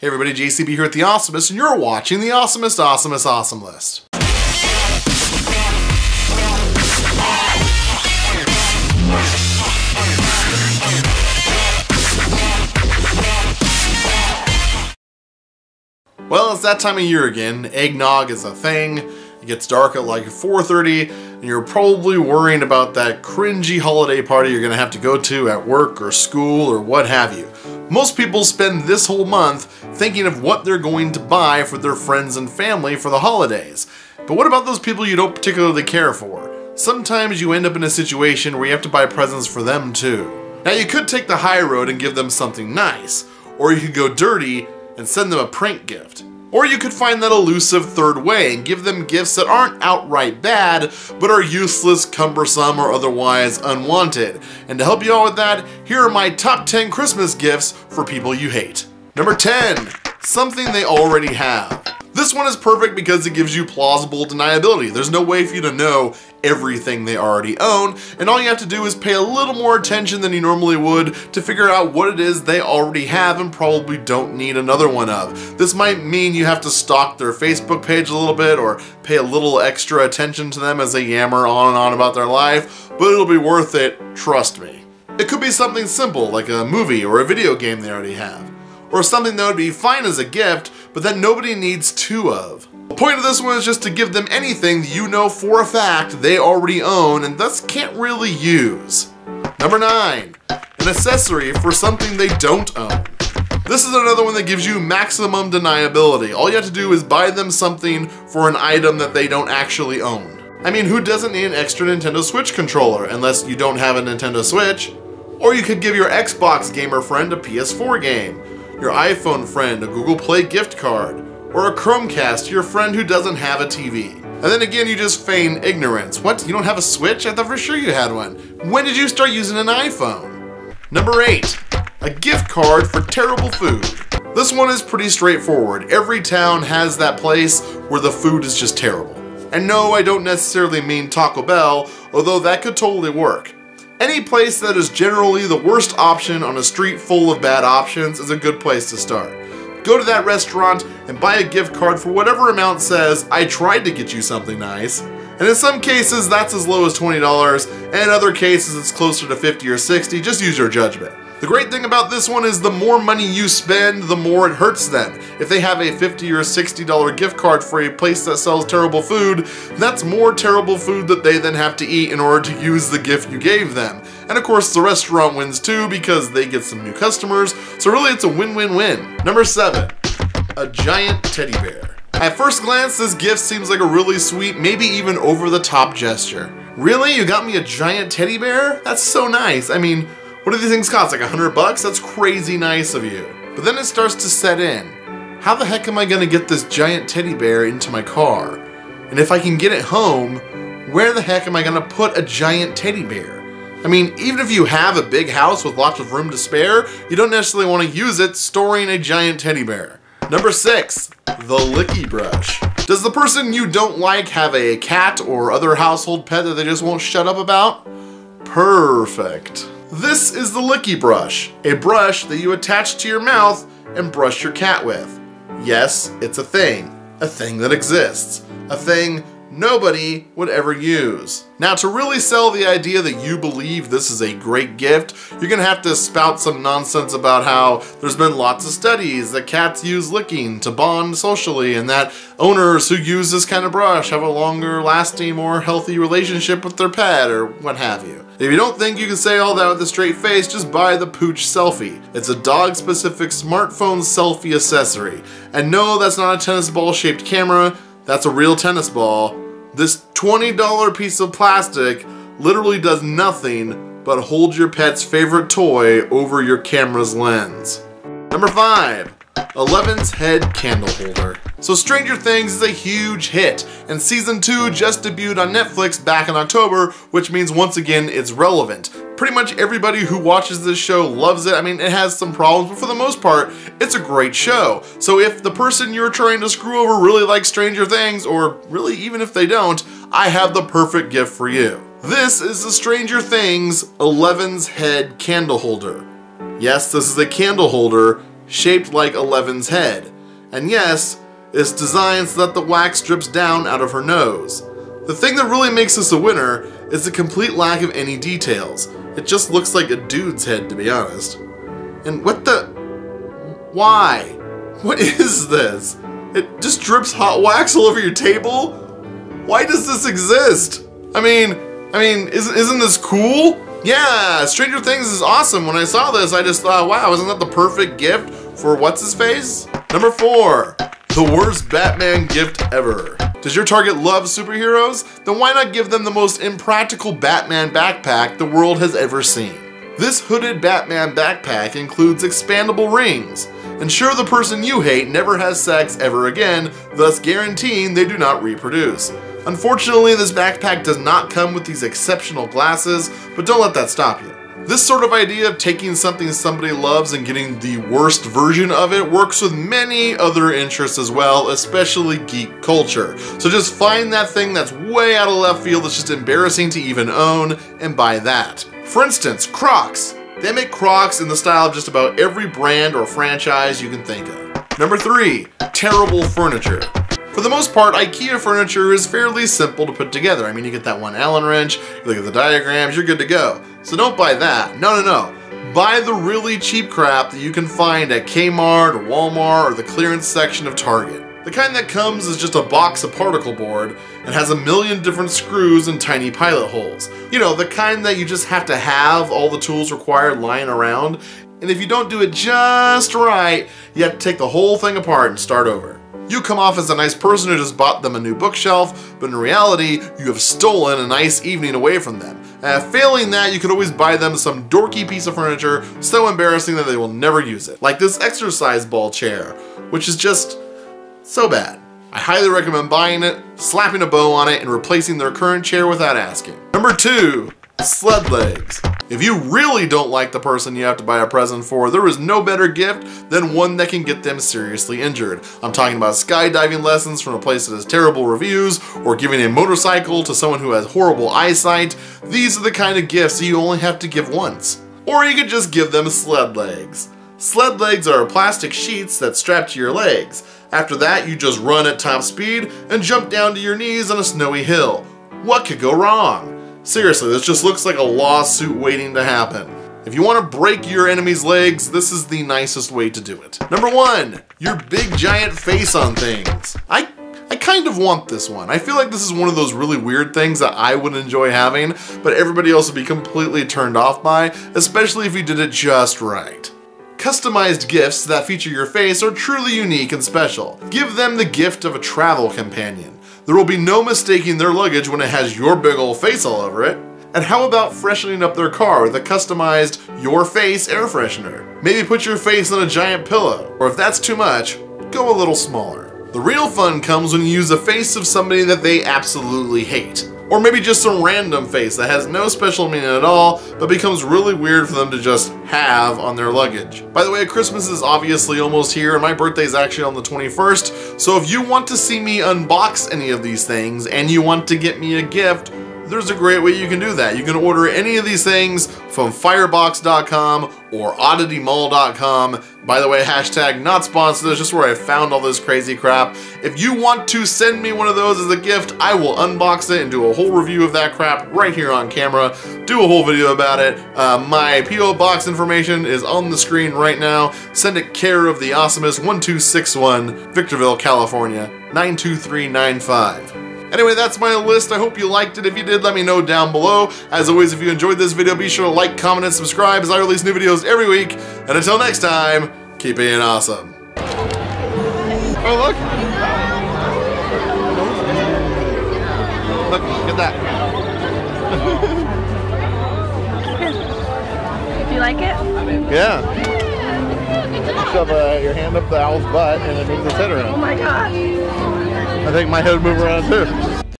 Hey everybody, JCB here at the Awesomist, and you're watching the Awesomist Awesomest Awesome List. Well, it's that time of year again. Eggnog is a thing. It gets dark at like 4:30, and you're probably worrying about that cringy holiday party you're gonna have to go to at work or school or what have you. Most people spend this whole month thinking of what they're going to buy for their friends and family for the holidays. But what about those people you don't particularly care for? Sometimes you end up in a situation where you have to buy presents for them too. Now you could take the high road and give them something nice, or you could go dirty and send them a prank gift. Or you could find that elusive third way and give them gifts that aren't outright bad, but are useless, cumbersome, or otherwise unwanted. And to help you out with that, here are my top 10 Christmas gifts for people you hate. Number 10, something they already have. This one is perfect because it gives you plausible deniability. There's no way for you to know everything they already own, and all you have to do is pay a little more attention than you normally would to figure out what it is they already have and probably don't need another one of. This might mean you have to stalk their Facebook page a little bit or pay a little extra attention to them as they yammer on and on about their life, but it'll be worth it, trust me. It could be something simple like a movie or a video game they already have, or something that would be fine as a gift, but that nobody needs two of. The point of this one is just to give them anything that you know for a fact they already own and thus can't really use. Number 9, an accessory for something they don't own. This is another one that gives you maximum deniability. All you have to do is buy them something for an item that they don't actually own. I mean, who doesn't need an extra Nintendo Switch controller unless you don't have a Nintendo Switch? Or you could give your Xbox gamer friend a PS4 game, your iPhone friend a Google Play gift card, or a Chromecast to your friend who doesn't have a TV. And then again, you just feign ignorance. What, you don't have a Switch? I thought for sure you had one. When did you start using an iPhone? Number 8, a gift card for terrible food. This one is pretty straightforward. Every town has that place where the food is just terrible. And no, I don't necessarily mean Taco Bell, although that could totally work. Any place that is generally the worst option on a street full of bad options is a good place to start. Go to that restaurant and buy a gift card for whatever amount says, I tried to get you something nice. And in some cases, that's as low as $20, and in other cases, it's closer to $50 or $60, just use your judgment. The great thing about this one is the more money you spend, the more it hurts them. If they have a $50 or $60 gift card for a place that sells terrible food, that's more terrible food that they then have to eat in order to use the gift you gave them. And of course the restaurant wins too because they get some new customers, so really it's a win-win-win. Number 7, a giant teddy bear. At first glance, this gift seems like a really sweet, maybe even over-the-top gesture. Really? You got me a giant teddy bear? That's so nice. I mean, what do these things cost, like $100 bucks? That's crazy nice of you. But then it starts to set in. How the heck am I gonna get this giant teddy bear into my car? And if I can get it home, where the heck am I gonna put a giant teddy bear? I mean, even if you have a big house with lots of room to spare, you don't necessarily want to use it storing a giant teddy bear. Number 6, the licky brush. Does the person you don't like have a cat or other household pet that they just won't shut up about? Perfect. This is the licky brush, a brush that you attach to your mouth and brush your cat with. Yes, it's a thing that exists, a thing nobody would ever use. Now, to really sell the idea that you believe this is a great gift, you're gonna have to spout some nonsense about how there's been lots of studies that cats use licking to bond socially and that owners who use this kind of brush have a longer lasting, more healthy relationship with their pet or what have you. If you don't think you can say all that with a straight face, just buy the Pooch Selfie. It's a dog-specific smartphone selfie accessory. And no, that's not a tennis ball shaped camera, that's a real tennis ball. This $20 piece of plastic literally does nothing but hold your pet's favorite toy over your camera's lens. Number 5, Eleven's head candle holder. So Stranger Things is a huge hit, and season 2 just debuted on Netflix back in October, which means once again it's relevant. Pretty much everybody who watches this show loves it. I mean, it has some problems, but for the most part, it's a great show. So if the person you're trying to screw over really likes Stranger Things, or really even if they don't, I have the perfect gift for you. This is the Stranger Things Eleven's head candle holder. Yes, this is a candle holder shaped like Eleven's head. And yes, it's designed so that the wax drips down out of her nose. The thing that really makes this a winner is the complete lack of any details. It just looks like a dude's head, to be honest. And what the... Why? What is this? It just drips hot wax all over your table? Why does this exist? I mean, isn't this cool? Yeah, Stranger Things is awesome. When I saw this, I just thought, wow, isn't that the perfect gift for what's-his-face? Number 4, the worst Batman gift ever. Does your target love superheroes? Then why not give them the most impractical Batman backpack the world has ever seen? This hooded Batman backpack includes expandable rings. Ensure the person you hate never has sex ever again, thus guaranteeing they do not reproduce. Unfortunately, this backpack does not come with these exceptional glasses, but don't let that stop you. This sort of idea of taking something somebody loves and getting the worst version of it works with many other interests as well, especially geek culture. So just find that thing that's way out of left field that's just embarrassing to even own, and buy that. For instance, Crocs. They make Crocs in the style of just about every brand or franchise you can think of. Number 3, terrible furniture. For the most part, IKEA furniture is fairly simple to put together. I mean, you get that one Allen wrench, you look at the diagrams, you're good to go. So don't buy that. No. Buy the really cheap crap that you can find at Kmart or Walmart or the clearance section of Target. The kind that comes is just a box of particle board and has a million different screws and tiny pilot holes. You know, the kind that you just have to have all the tools required lying around, and if you don't do it just right, you have to take the whole thing apart and start over. You come off as a nice person who just bought them a new bookshelf, but in reality, you have stolen a nice evening away from them. Failing that, you could always buy them some dorky piece of furniture so embarrassing that they will never use it. Like this exercise ball chair, which is just so bad. I highly recommend buying it, slapping a bow on it, and replacing their current chair without asking. Number 2, Sled Legs. If you really don't like the person you have to buy a present for, there is no better gift than one that can get them seriously injured. I'm talking about skydiving lessons from a place that has terrible reviews, or giving a motorcycle to someone who has horrible eyesight. These are the kind of gifts that you only have to give once. Or you could just give them sled legs. Sled legs are plastic sheets that strap to your legs. After that, you just run at top speed and jump down to your knees on a snowy hill. What could go wrong? Seriously, this just looks like a lawsuit waiting to happen. If you want to break your enemy's legs, this is the nicest way to do it. Number 1, your big giant face on things. I kind of want this one. I feel like this is one of those really weird things that I would enjoy having, but everybody else would be completely turned off by, especially if you did it just right. Customized gifts that feature your face are truly unique and special. Give them the gift of a travel companion. There will be no mistaking their luggage when it has your big old face all over it. And how about freshening up their car with a customized Your Face air freshener? Maybe put your face on a giant pillow, or if that's too much, go a little smaller. The real fun comes when you use the face of somebody that they absolutely hate. Or maybe just some random face that has no special meaning at all, but becomes really weird for them to just have on their luggage. By the way, Christmas is obviously almost here, and my birthday is actually on the 21st, so if you want to see me unbox any of these things, and you want to get me a gift, there's a great way you can do that. You can order any of these things from firebox.com or odditymall.com. By the way, hashtag not sponsored, it's just where I found all this crazy crap. If you want to send me one of those as a gift, I will unbox it and do a whole review of that crap right here on camera, do a whole video about it. My P.O. Box information is on the screen right now. Send it care of the Awesomist 1261, Victorville, California, 92395. Anyway, that's my list. I hope you liked it. If you did, let me know down below. As always, if you enjoyed this video, be sure to like, comment, and subscribe as I release new videos every week. And until next time, keep being awesome. Oh, look. Look, get that. Do you like it? Yeah. Shove your hand up the owl's butt and it moves its head around. Oh my god. I think my head would move around too.